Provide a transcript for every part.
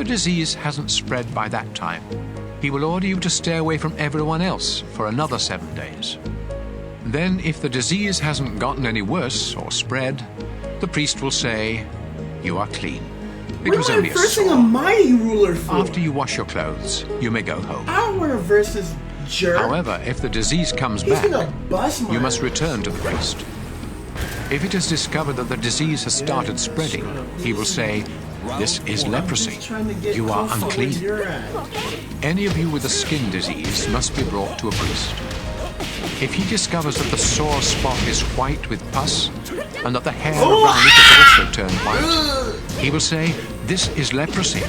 disease hasn't spread by that time, he will order you to stay away from everyone else for another 7 days. Then, if the disease hasn't gotten any worse or spread, the priest will say, "You are clean. It was only a versing a sore. mighty ruler for? After you wash your clothes, you may go home." I don't want to verse this jerk. However, if the disease comes He's back, gonna bust my you must ass. return to the priest. If it is discovered that the disease has started spreading, he will say, "This is leprosy. You are unclean. Any of you with a skin disease must be brought to a priest. If he discovers that the sore spot is white with pus and that the hair around it has also turned white, he will say, 'This is leprosy.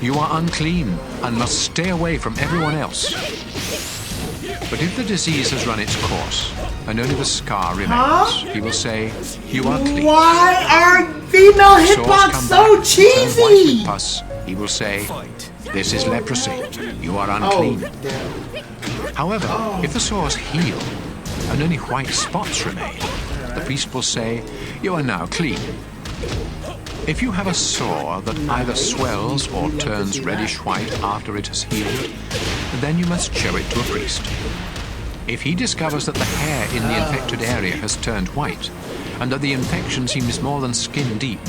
You are unclean and must stay away from everyone else.' But if the disease has run its course and only the scar remains, he will say, 'You are clean.' Why are female Sores hitbox come so back, turn white with cheesy? pus, he will say, 'This is leprosy. You are Oh, unclean.' damn. However, if the sores heal and only white spots remain, the priest will say, 'You are now clean.' If you have a sore that either swells or turns reddish white after it has healed, then you must show it to a priest. If he discovers that the hair in the infected area has turned white and that the infection seems more than skin deep,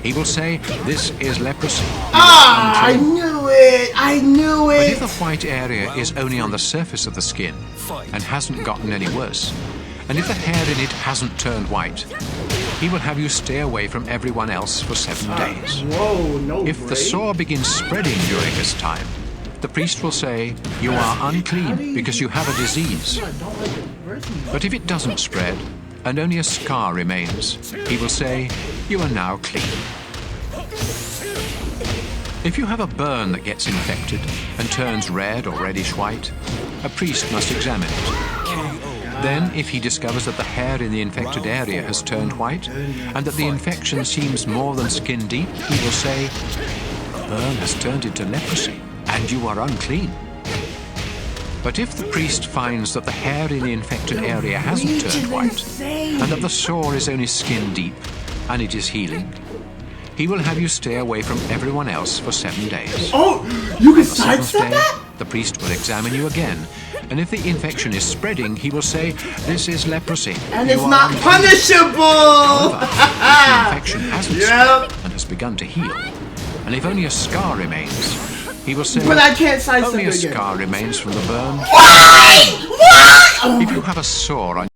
he will say, 'This is leprosy. You are I unclean.' knew it! I knew But it! if the white area is only on the surface of the skin and hasn't gotten any worse, and if the hair in it hasn't turned white, he will have you stay away from everyone else for 7 days. Whoa, no If the break? sore begins spreading during this time, the priest will say, "You are unclean because you have a disease." I don't like it versing. But if it doesn't spread and only a scar remains, he will say, "You are now clean." If you have a burn that gets infected and turns red or reddish white, a priest must examine it. Then, if he discovers that the hair in the infected area has turned white and that the infection seems more than skin deep, he will say, "The burn has turned into leprosy and you are unclean." But if the priest finds that the hair in the infected area hasn't turned white and that the sore is only skin deep and it is healing, he will have you stay away from everyone else for 7 days. Oh, you can On the seventh sidestep day, that? the priest will examine you again, and if the infection is spreading, he will say, "This is leprosy. And You it's are not unclean." punishable! However, if the infection hasn't Yep. spread and has begun to heal, and if only a scar remains, he will say, But I can't sidestep "Only a it again. scar remains from the burn." Why? Why? Oh If you have a sore on